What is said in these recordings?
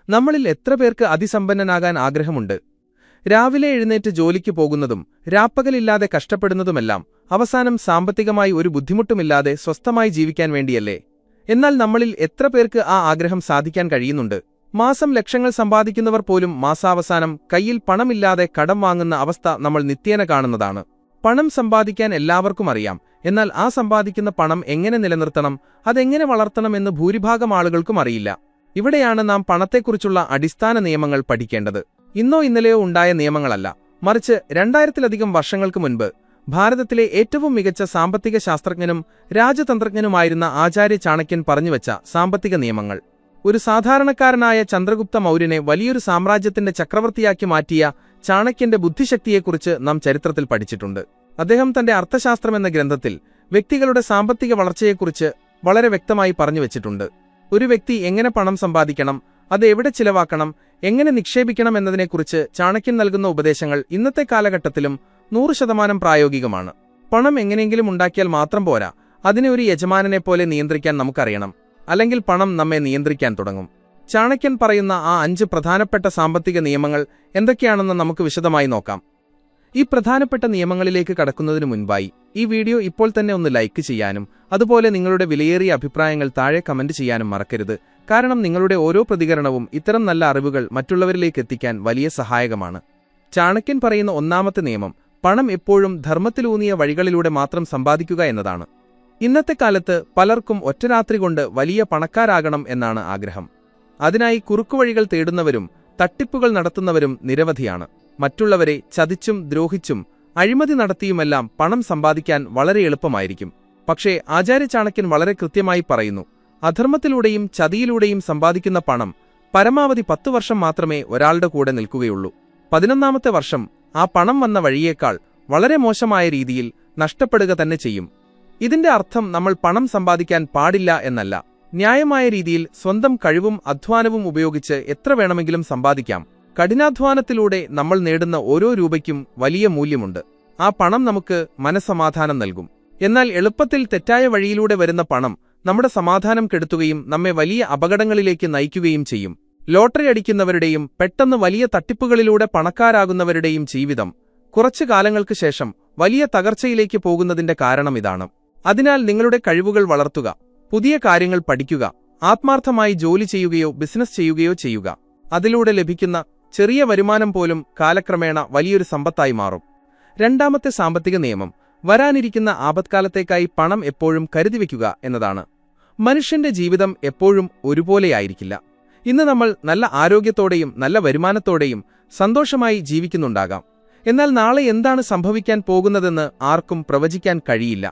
നമ്മളിൽ എത്ര പേർക്ക് അതിസമ്പന്നനാകാൻ ആഗ്രഹമുണ്ട്? രാവിലെ എഴുന്നേറ്റ് ജോലിക്ക് പോകുന്നതും രാപ്പകലില്ലാതെ കഷ്ടപ്പെടുന്നതുമെല്ലാം അവസാനം സാമ്പത്തികമായി ഒരു ബുദ്ധിമുട്ടുമില്ലാതെ സ്വസ്ഥമായി ജീവിക്കാൻ വേണ്ടിയല്ലേ? എന്നാൽ നമ്മളിൽ എത്ര പേർക്ക് ആ ആഗ്രഹം സാധിക്കാൻ കഴിയുന്നുണ്ട്? മാസം ലക്ഷങ്ങൾ സമ്പാദിക്കുന്നവർ പോലും മാസാവസാനം കയ്യിൽ പണമില്ലാതെ കടം വാങ്ങുന്ന അവസ്ഥ നമ്മൾ നിത്യേന കാണുന്നതാണ്. പണം സമ്പാദിക്കാൻ എല്ലാവർക്കും അറിയാം. എന്നാൽ ആ സമ്പാദിക്കുന്ന പണം എങ്ങനെ നിലനിർത്തണം, അതെങ്ങനെ വളർത്തണമെന്ന് ഭൂരിഭാഗം ആളുകൾക്കും അറിയില്ല. ഇവിടെയാണ് നാം പണത്തെക്കുറിച്ചുള്ള അടിസ്ഥാന നിയമങ്ങൾ പഠിക്കേണ്ടത്. ഇന്നോ ഇന്നലെയോ ഉണ്ടായ നിയമങ്ങളല്ല, മറിച്ച് 2000-ലധികം വർഷങ്ങൾക്ക് മുൻപ് ഭാരതത്തിലെ ഏറ്റവും മികച്ച സാമ്പത്തിക ശാസ്ത്രജ്ഞനും രാജതന്ത്രജ്ഞനുമായിരുന്ന ആചാര്യ ചാണക്യൻ പറഞ്ഞുവച്ച സാമ്പത്തിക നിയമങ്ങൾ. ഒരു സാധാരണക്കാരനായ ചന്ദ്രഗുപ്ത മൗര്യനെ വലിയൊരു സാമ്രാജ്യത്തിന്റെ ചക്രവർത്തിയാക്കി മാറ്റിയ ചാണക്യന്റെ ബുദ്ധിശക്തിയെക്കുറിച്ച് നാം ചരിത്രത്തിൽ പഠിച്ചിട്ടുണ്ട്. അദ്ദേഹം തന്റെ അർത്ഥശാസ്ത്രമെന്ന ഗ്രന്ഥത്തിൽ വ്യക്തികളുടെ സാമ്പത്തിക വളർച്ചയെക്കുറിച്ച് വളരെ വ്യക്തമായി പറഞ്ഞുവച്ചിട്ടുണ്ട്. ഒരു വ്യക്തി എങ്ങനെ പണം സമ്പാദിക്കണം, അത് എവിടെ ചിലവാക്കണം, എങ്ങനെ നിക്ഷേപിക്കണം എന്നതിനെക്കുറിച്ച് ചാണക്യൻ നൽകുന്ന ഉപദേശങ്ങൾ ഇന്നത്തെ കാലഘട്ടത്തിലും 100% പ്രായോഗികമാണ്. പണം എങ്ങനെയെങ്കിലും ഉണ്ടാക്കിയാൽ മാത്രം പോരാ, അതിനെ ഒരു യജമാനനെപ്പോലെ നിയന്ത്രിക്കാൻ നമുക്കറിയണം. അല്ലെങ്കിൽ പണം നമ്മെ നിയന്ത്രിക്കാൻ തുടങ്ങും. ചാണക്യൻ പറയുന്ന ആ 5 പ്രധാനപ്പെട്ട സാമ്പത്തിക നിയമങ്ങൾ എന്തൊക്കെയാണെന്ന് നമുക്ക് വിശദമായി നോക്കാം. ഈ പ്രധാനപ്പെട്ട നിയമങ്ങളിലേക്ക് കടക്കുന്നതിനു മുൻപായി ഈ വീഡിയോ ഇപ്പോൾ തന്നെ ഒന്ന് ലൈക്ക് ചെയ്യാനും അതുപോലെ നിങ്ങളുടെ വിലയേറിയ അഭിപ്രായങ്ങൾ താഴെ കമന്റ് ചെയ്യാനും മറക്കരുത്. കാരണം നിങ്ങളുടെ ഓരോ പ്രതികരണവും ഇത്തരം നല്ല അറിവുകൾ മറ്റുള്ളവരിലേക്ക് എത്തിക്കാൻ വലിയ സഹായകമാണ്. ചാണക്യൻ പറയുന്ന ഒന്നാമത്തെ നിയമം പണം എപ്പോഴും ധർമ്മത്തിലൂന്നിയ വഴികളിലൂടെ മാത്രം സമ്പാദിക്കുക എന്നതാണ്. ഇന്നത്തെ കാലത്ത് പലർക്കും ഒറ്റരാത്രി കൊണ്ട് വലിയ പണക്കാരാകണം എന്നാണ് ആഗ്രഹം. അതിനായി കുറുക്കുവഴികൾ തേടുന്നവരും തട്ടിപ്പുകൾ നടത്തുന്നവരും നിരവധിയാണ്. മറ്റുള്ളവരെ ചതിച്ചും ദ്രോഹിച്ചും അഴിമതി നടത്തിയുമെല്ലാം പണം സമ്പാദിക്കാൻ വളരെ എളുപ്പമായിരിക്കും. പക്ഷേ ആചാര്യ ചാണക്യൻ വളരെ കൃത്യമായി പറയുന്നു, അധർമ്മത്തിലൂടെയും ചതിയിലൂടെയും സമ്പാദിക്കുന്ന പണം പരമാവധി 10 വർഷം മാത്രമേ ഒരാളുടെ കൂടെ നിൽക്കുകയുള്ളൂ. 11ാമത്തെ വർഷം ആ പണം വന്ന വഴിയേക്കാൾ വളരെ മോശമായ രീതിയിൽ നഷ്ടപ്പെടുക തന്നെ ചെയ്യും. ഇതിന്റെ അർത്ഥം നമ്മൾ പണം സമ്പാദിക്കാൻ പാടില്ല എന്നല്ല. ന്യായമായ രീതിയിൽ സ്വന്തം കഴിവും അധ്വാനവും ഉപയോഗിച്ച് എത്ര വേണമെങ്കിലും സമ്പാദിക്കാം. കഠിനാധ്വാനത്തിലൂടെ നമ്മൾ നേടുന്ന ഓരോ രൂപയ്ക്കും വലിയ മൂല്യമുണ്ട്. ആ പണം നമുക്ക് മനസ്സമാധാനം നൽകും. എന്നാൽ എളുപ്പത്തിൽ തെറ്റായ വഴിയിലൂടെ വരുന്ന പണം നമ്മുടെ സമാധാനം കെടുത്തുകയും നമ്മെ വലിയ അപകടങ്ങളിലേക്ക് നയിക്കുകയും ചെയ്യും. ലോട്ടറി അടിക്കുന്നവരുടെയും പെട്ടെന്ന് വലിയ തട്ടിപ്പുകളിലൂടെ പണക്കാരാകുന്നവരുടെയും ജീവിതം കുറച്ചു കാലങ്ങൾക്ക് ശേഷം വലിയ തകർച്ചയിലേക്ക് പോകുന്നതിന്റെ കാരണം ഇതാണ്. അതിനാൽ നിങ്ങളുടെ കഴിവുകൾ വളർത്തുക, പുതിയ കാര്യങ്ങൾ പഠിക്കുക, ആത്മാർത്ഥമായി ജോലി ചെയ്യുകയോ ബിസിനസ് ചെയ്യുകയോ ചെയ്യുക. അതിലൂടെ ലഭിക്കുന്ന ചെറിയ വരുമാനം പോലും കാലക്രമേണ വലിയൊരു സമ്പത്തായി മാറും. രണ്ടാമത്തെ സാമ്പത്തിക നിയമം വരാനിരിക്കുന്ന ആപത്കാലത്തേക്കായി പണം എപ്പോഴും കരുതിവെക്കുക എന്നതാണ്. മനുഷ്യന്റെ ജീവിതം എപ്പോഴും ഒരുപോലെയായിരിക്കില്ല. ഇന്ന് നമ്മൾ നല്ല ആരോഗ്യത്തോടെയും നല്ല വരുമാനത്തോടെയും സന്തോഷമായി ജീവിക്കുന്നുണ്ടാകാം. എന്നാൽ നാളെ എന്താണ് സംഭവിക്കാൻ പോകുന്നതെന്ന് ആർക്കും പ്രവചിക്കാൻ കഴിയില്ല.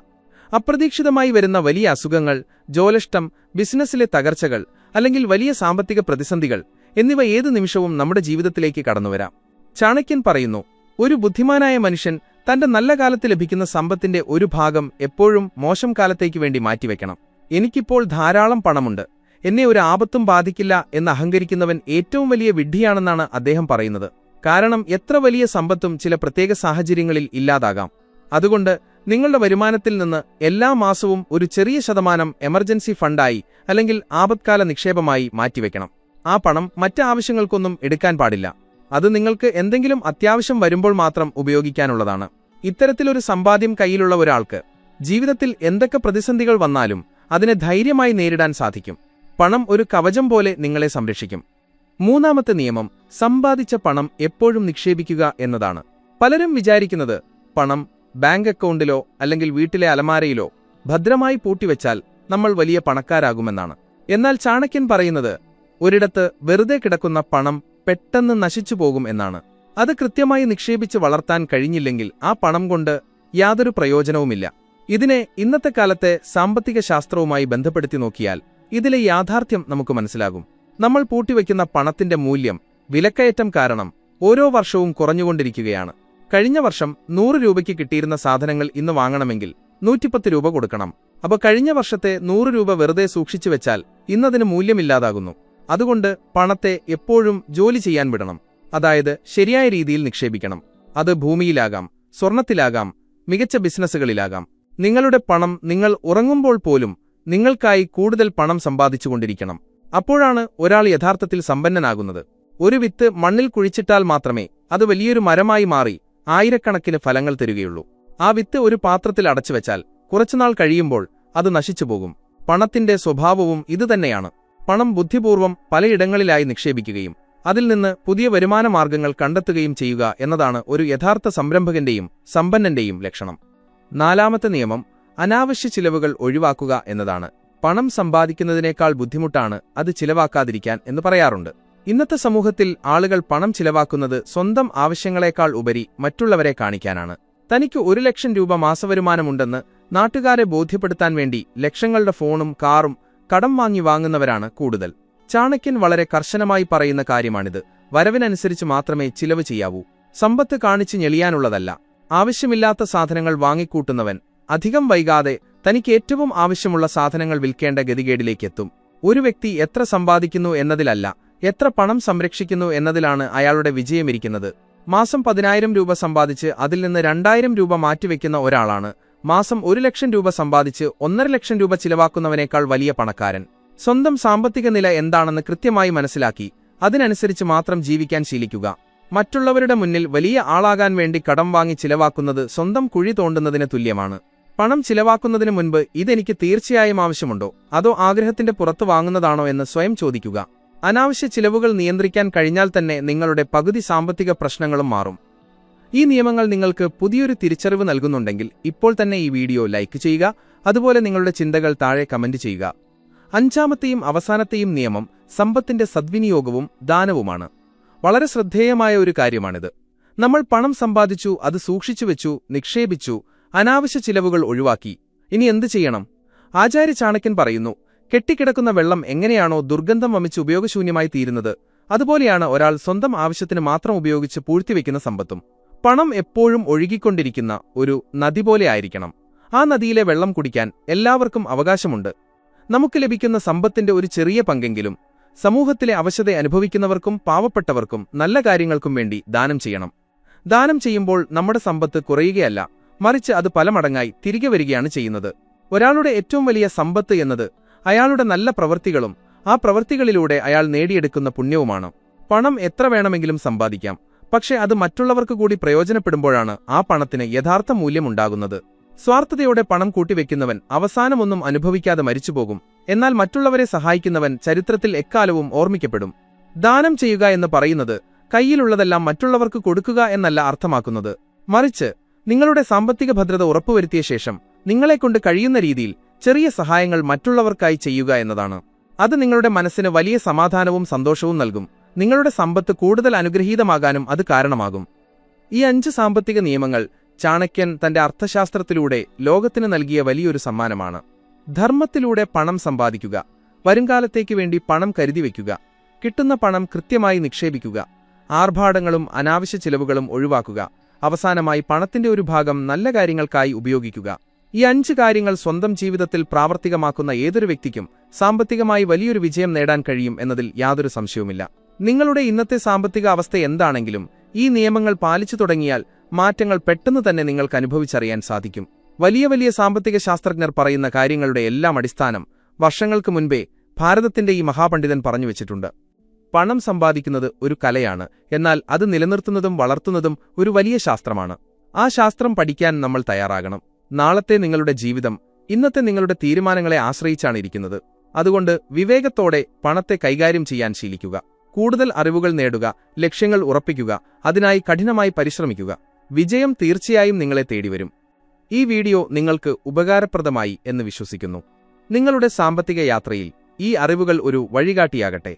അപ്രതീക്ഷിതമായി വരുന്ന വലിയ അസുഖങ്ങൾ, ജോലിനഷ്ടം, ബിസിനസ്സിലെ തകർച്ചകൾ അല്ലെങ്കിൽ വലിയ സാമ്പത്തിക പ്രതിസന്ധികൾ എന്നിവ ഏതു നിമിഷവും നമ്മുടെ ജീവിതത്തിലേക്ക് കടന്നുവരാം. ചാണക്യൻ പറയുന്നു, ഒരു ബുദ്ധിമാനായ മനുഷ്യൻ തന്റെ നല്ല കാലത്ത് ലഭിക്കുന്ന സമ്പത്തിന്റെ ഒരു ഭാഗം എപ്പോഴും മോശം കാലത്തേക്ക് വേണ്ടി മാറ്റിവെക്കണം. എനിക്കിപ്പോൾ ധാരാളം പണമുണ്ട്, എന്നെ ഒരു ആപത്തും ബാധിക്കില്ല എന്ന് അഹങ്കരിക്കുന്നവൻ ഏറ്റവും വലിയ വിഡ്ഢിയാണെന്നാണ് അദ്ദേഹം പറയുന്നത്. കാരണം എത്ര വലിയ സമ്പത്തും ചില പ്രത്യേക സാഹചര്യങ്ങളിൽ ഇല്ലാതാകാം. അതുകൊണ്ട് നിങ്ങളുടെ വരുമാനത്തിൽ നിന്ന് എല്ലാ മാസവും ഒരു ചെറിയ ശതമാനം എമർജൻസി ഫണ്ടായി അല്ലെങ്കിൽ ആപത്കാല നിക്ഷേപമായി മാറ്റിവെക്കണം. ആ പണം മറ്റ് ആവശ്യങ്ങൾക്കൊന്നും എടുക്കാൻ പാടില്ല. അത് നിങ്ങൾക്ക് എന്തെങ്കിലും അത്യാവശ്യം വരുമ്പോൾ മാത്രം ഉപയോഗിക്കാനുള്ളതാണ്. ഇത്തരത്തിലൊരു സമ്പാദ്യം കയ്യിലുള്ള ഒരാൾക്ക് ജീവിതത്തിൽ എന്തൊക്കെ പ്രതിസന്ധികൾ വന്നാലും അതിനെ ധൈര്യമായി നേരിടാൻ സാധിക്കും. പണം ഒരു കവചം പോലെ നിങ്ങളെ സംരക്ഷിക്കും. മൂന്നാമത്തെ നിയമം സമ്പാദിച്ച പണം എപ്പോഴും നിക്ഷേപിക്കുക എന്നതാണ്. പലരും വിചാരിക്കുന്നത് പണം ബാങ്ക് അക്കൗണ്ടിലോ അല്ലെങ്കിൽ വീട്ടിലെ അലമാരയിലോ ഭദ്രമായി പൂട്ടിവെച്ചാൽ നമ്മൾ വലിയ പണക്കാരാകുമെന്നാണ്. എന്നാൽ ചാണക്യൻ പറയുന്നത് ഒരിടത്ത് വെറുതെ കിടക്കുന്ന പണം പെട്ടെന്ന് നശിച്ചുപോകും എന്നാണ്. അത് കൃത്യമായി നിക്ഷേപിച്ച് വളർത്താൻ കഴിഞ്ഞില്ലെങ്കിൽ ആ പണം കൊണ്ട് യാതൊരു പ്രയോജനവുമില്ല. ഇതിനെ ഇന്നത്തെ കാലത്തെ സാമ്പത്തിക ശാസ്ത്രവുമായി ബന്ധപ്പെടുത്തി നോക്കിയാൽ ഇതിലെ യാഥാർത്ഥ്യം നമുക്ക് മനസ്സിലാകും. നമ്മൾ പൂട്ടിവെക്കുന്ന പണത്തിന്റെ മൂല്യം വിലക്കയറ്റം കാരണം ഓരോ വർഷവും കുറഞ്ഞുകൊണ്ടിരിക്കുകയാണ്. കഴിഞ്ഞ വർഷം 100 രൂപയ്ക്ക് കിട്ടിയിരുന്ന സാധനങ്ങൾ ഇന്ന് വാങ്ങണമെങ്കിൽ 110 രൂപ കൊടുക്കണം. അപ്പോൾ കഴിഞ്ഞ വർഷത്തെ 100 രൂപ വെറുതെ സൂക്ഷിച്ചു വെച്ചാൽ ഇന്നതിന് മൂല്യമില്ലാതാകുന്നു. അതുകൊണ്ട് പണത്തെ എപ്പോഴും ജോലി ചെയ്യാൻ വിടണം. അതായത് ശരിയായ രീതിയിൽ നിക്ഷേപിക്കണം. അത് ഭൂമിയിലാകാം, സ്വർണത്തിലാകാം, മികച്ച ബിസിനസ്സുകളിലാകാം. നിങ്ങളുടെ പണം നിങ്ങൾ ഉറങ്ങുമ്പോൾ പോലും നിങ്ങൾക്കായി കൂടുതൽ പണം സമ്പാദിച്ചുകൊണ്ടിരിക്കണം. അപ്പോഴാണ് ഒരാൾ യഥാർത്ഥത്തിൽ സമ്പന്നനാകുന്നത്. ഒരു വിത്ത് മണ്ണിൽ കുഴിച്ചിട്ടാൽ മാത്രമേ അത് വലിയൊരു മരമായി മാറി ആയിരക്കണക്കിന് ഫലങ്ങൾ തരുകയുള്ളൂ. ആ വിത്ത് ഒരു പാത്രത്തിൽ അടച്ചുവെച്ചാൽ കുറച്ചുനാൾ കഴിയുമ്പോൾ അത് നശിച്ചുപോകും. പണത്തിന്റെ സ്വഭാവവും ഇതുതന്നെയാണ്. പണം ബുദ്ധിപൂർവ്വം പലയിടങ്ങളിലായി നിക്ഷേപിക്കുകയും അതിൽ നിന്ന് പുതിയ വരുമാന മാർഗങ്ങൾ കണ്ടെത്തുകയും ചെയ്യുക എന്നതാണ് ഒരു യഥാർത്ഥ സംരംഭകന്റെയും സമ്പന്നന്റെയും ലക്ഷണം. നാലാമത്തെ നിയമം അനാവശ്യ ചിലവുകൾ ഒഴിവാക്കുക എന്നതാണ്. പണം സമ്പാദിക്കുന്നതിനേക്കാൾ ബുദ്ധിമുട്ടാണ് അത് ചിലവാക്കാതിരിക്കാൻ എന്ന് പറയാറുണ്ട്. ഇന്നത്തെ സമൂഹത്തിൽ ആളുകൾ പണം ചിലവാക്കുന്നത് സ്വന്തം ആവശ്യങ്ങളെക്കാൾ ഉപരി മറ്റുള്ളവരെ കാണിക്കാനാണ്. തനിക്ക് 1,00,000 രൂപ മാസവരുമാനമുണ്ടെന്ന് നാട്ടുകാരെ ബോധ്യപ്പെടുത്താൻ വേണ്ടി ലക്ഷങ്ങളുടെ ഫോണും കാറും കടം വാങ്ങുന്നവരാണ് കൂടുതൽ. ചാണക്യൻ വളരെ കർശനമായി പറയുന്ന കാര്യമാണിത്. വരവിനനുസരിച്ച് മാത്രമേ ചിലവ് ചെയ്യാവൂ. സമ്പത്ത് കാണിച്ച് ഞെളിയാനുള്ളതല്ല. ആവശ്യമില്ലാത്ത സാധനങ്ങൾ വാങ്ങിക്കൂട്ടുന്നവൻ അധികം വൈകാതെ തനിക്ക് ഏറ്റവും ആവശ്യമുള്ള സാധനങ്ങൾ വിൽക്കേണ്ട ഗതികേടിലേക്കെത്തും. ഒരു വ്യക്തി എത്ര സമ്പാദിക്കുന്നു എന്നതിലല്ല, എത്ര പണം സംരക്ഷിക്കുന്നു എന്നതിലാണ് അയാളുടെ വിജയമിരിക്കുന്നത്. മാസം 10,000 രൂപ സമ്പാദിച്ച് അതിൽ നിന്ന് 2,000 രൂപ മാറ്റിവെക്കുന്ന ഒരാളാണ് മാസം 1,00,000 രൂപ സമ്പാദിച്ച് 1,50,000 രൂപ ചിലവാക്കുന്നവനേക്കാൾ വലിയ പണക്കാരൻ. സ്വന്തം സാമ്പത്തിക നില എന്താണെന്ന് കൃത്യമായി മനസ്സിലാക്കി അതിനനുസരിച്ച് മാത്രം ജീവിക്കാൻ ശീലിക്കുക. മറ്റുള്ളവരുടെ മുന്നിൽ വലിയ ആളാകാൻ വേണ്ടി കടം വാങ്ങി ചിലവാക്കുന്നത് സ്വന്തം കുഴി തോണ്ടുന്നതിന് തുല്യമാണ്. പണം ചിലവാക്കുന്നതിന് മുൻപ് ഇതെനിക്ക് തീർച്ചയായും ആവശ്യമുണ്ടോ അതോ ആഗ്രഹത്തിന്റെ പുറത്ത് വാങ്ങുന്നതാണോ എന്ന് സ്വയം ചോദിക്കുക. അനാവശ്യ ചിലവുകൾ നിയന്ത്രിക്കാൻ കഴിഞ്ഞാൽ തന്നെ നിങ്ങളുടെ പകുതി സാമ്പത്തിക പ്രശ്നങ്ങളും മാറും. ഈ നിയമങ്ങൾ നിങ്ങൾക്ക് പുതിയൊരു തിരിച്ചറിവ് നൽകുന്നുണ്ടെങ്കിൽ ഇപ്പോൾ തന്നെ ഈ വീഡിയോ ലൈക്ക് ചെയ്യുക. അതുപോലെ നിങ്ങളുടെ ചിന്തകൾ താഴെ കമന്റ് ചെയ്യുക. അഞ്ചാമത്തെയും അവസാനത്തെയും നിയമം സമ്പത്തിന്റെ സദ്വിനിയോഗവും ദാനവുമാണ്. വളരെ ശ്രദ്ധേയമായ ഒരു കാര്യമാണിത്. നമ്മൾ പണം സമ്പാദിച്ചു, അത് സൂക്ഷിച്ചുവെച്ചു, നിക്ഷേപിച്ചു, അനാവശ്യ ചിലവുകൾ ഒഴിവാക്കി. ഇനി എന്ത് ചെയ്യണം? ആചാര്യ ചാണക്യൻ പറയുന്നു, കെട്ടിക്കിടക്കുന്ന വെള്ളം എങ്ങനെയാണോ ദുർഗന്ധം വമിച്ച് ഉപയോഗശൂന്യമായി തീരുന്നത്, അതുപോലെയാണ് ഒരാൾ സ്വന്തം ആവശ്യത്തിന് മാത്രം ഉപയോഗിച്ച് പൂഴ്ത്തിവെക്കുന്ന സമ്പത്തും. പണം എപ്പോഴും ഒഴുകിക്കൊണ്ടിരിക്കുന്ന ഒരു നദി പോലെ ആയിരിക്കണം. ആ നദിയിലെ വെള്ളം കുടിക്കാൻ എല്ലാവർക്കും അവകാശമുണ്ട്. നമുക്ക് ലഭിക്കുന്ന സമ്പത്തിന്റെ ഒരു ചെറിയ പങ്കെങ്കിലും സമൂഹത്തിലെ അവശത അനുഭവിക്കുന്നവർക്കും പാവപ്പെട്ടവർക്കും നല്ല കാര്യങ്ങൾക്കും വേണ്ടി ദാനം ചെയ്യണം. ദാനം ചെയ്യുമ്പോൾ നമ്മുടെ സമ്പത്ത് കുറയുകയല്ല, മറിച്ച് അത് പല മടങ്ങായി തിരികെ വരികയാണ് ചെയ്യുന്നത്. ഒരാളുടെ ഏറ്റവും വലിയ സമ്പത്ത് എന്നത് അയാളുടെ നല്ല പ്രവൃത്തികളും ആ പ്രവൃത്തികളിലൂടെ അയാൾ നേടിയെടുക്കുന്ന പുണ്യവുമാണ്. പണം എത്ര വേണമെങ്കിലും സമ്പാദിക്കാം, പക്ഷേ അത് മറ്റുള്ളവർക്ക് കൂടി പ്രയോജനപ്പെടുമ്പോഴാണ് ആ പണത്തിന് യഥാർത്ഥ മൂല്യമുണ്ടാകുന്നത്. സ്വാർത്ഥതയോടെ പണം കൂട്ടിവെക്കുന്നവൻ അവസാനമൊന്നും അനുഭവിക്കാതെ മരിച്ചുപോകും. എന്നാൽ മറ്റുള്ളവരെ സഹായിക്കുന്നവൻ ചരിത്രത്തിൽ എക്കാലവും ഓർമ്മിക്കപ്പെടും. ദാനം ചെയ്യുക എന്ന് പറയുന്നത് കയ്യിലുള്ളതെല്ലാം മറ്റുള്ളവർക്ക് കൊടുക്കുക എന്നല്ല അർത്ഥമാക്കുന്നത്. മറിച്ച് നിങ്ങളുടെ സാമ്പത്തിക ഭദ്രത ഉറപ്പുവരുത്തിയ ശേഷം നിങ്ങളെക്കൊണ്ട് കഴിയുന്ന രീതിയിൽ ചെറിയ സഹായങ്ങൾ മറ്റുള്ളവർക്കായി ചെയ്യുക എന്നതാണ്. അത് നിങ്ങളുടെ മനസ്സിന് വലിയ സമാധാനവും സന്തോഷവും നൽകും. നിങ്ങളുടെ സമ്പത്ത് കൂടുതൽ അനുഗ്രഹീതമാകാനും അത് കാരണമാകും. ഈ 5 സാമ്പത്തിക നിയമങ്ങൾ ചാണക്യൻ തന്റെ അർത്ഥശാസ്ത്രത്തിലൂടെ ലോകത്തിന് നൽകിയ വലിയൊരു സമ്മാനമാണ്. ധർമ്മത്തിലൂടെ പണം സമ്പാദിക്കുക, വരുംകാലത്തേക്ക് വേണ്ടി പണം കരുതിവെക്കുക, കിട്ടുന്ന പണം കൃത്യമായി നിക്ഷേപിക്കുക, ആർഭാടങ്ങളും അനാവശ്യ ചിലവുകളും ഒഴിവാക്കുക, അവസാനമായി പണത്തിന്റെ ഒരു ഭാഗം നല്ല കാര്യങ്ങൾക്കായി ഉപയോഗിക്കുക. ഈ 5 കാര്യങ്ങൾ സ്വന്തം ജീവിതത്തിൽ പ്രാവർത്തികമാക്കുന്ന ഏതൊരു വ്യക്തിക്കും സാമ്പത്തികമായി വലിയൊരു വിജയം നേടാൻ കഴിയും എന്നതിൽ യാതൊരു സംശയവുമില്ല. നിങ്ങളുടെ ഇന്നത്തെ സാമ്പത്തിക അവസ്ഥ എന്താണെങ്കിലും ഈ നിയമങ്ങൾ പാലിച്ചു തുടങ്ങിയാൽ മാറ്റങ്ങൾ പെട്ടെന്ന് തന്നെ നിങ്ങൾക്ക് അനുഭവിച്ചറിയാൻ സാധിക്കും. വലിയ വലിയ സാമ്പത്തിക ശാസ്ത്രജ്ഞർ പറയുന്ന കാര്യങ്ങളുടെ എല്ലാം അടിസ്ഥാനം വർഷങ്ങൾക്ക് മുൻപേ ഭാരതത്തിന്റെ ഈ മഹാപണ്ഡിതൻ പറഞ്ഞുവെച്ചിട്ടുണ്ട്. പണം സമ്പാദിക്കുന്നത് ഒരു കലയാണ്, എന്നാൽ അത് നിലനിർത്തുന്നതും വളർത്തുന്നതും ഒരു വലിയ ശാസ്ത്രമാണ്. ആ ശാസ്ത്രം പഠിക്കാൻ നമ്മൾ തയ്യാറാകണം. നാളത്തെ നിങ്ങളുടെ ജീവിതം ഇന്നത്തെ നിങ്ങളുടെ തീരുമാനങ്ങളെ ആശ്രയിച്ചാണ് ഇരിക്കുന്നത്. അതുകൊണ്ട് വിവേകത്തോടെ പണത്തെ കൈകാര്യം ചെയ്യാൻ ശീലിക്കുക. കൂടുതൽ അറിവുകൾ നേടുക, ലക്ഷ്യങ്ങൾ ഉറപ്പിക്കുക, അതിനായി കഠിനമായി പരിശ്രമിക്കുക. വിജയം തീർച്ചയായും നിങ്ങളെ തേടിവരും. ഈ വീഡിയോ നിങ്ങൾക്ക് ഉപകാരപ്രദമായി എന്ന് വിശ്വസിക്കുന്നു. നിങ്ങളുടെ സാമ്പത്തിക യാത്രയിൽ ഈ അറിവുകൾ ഒരു വഴികാട്ടിയാകട്ടെ.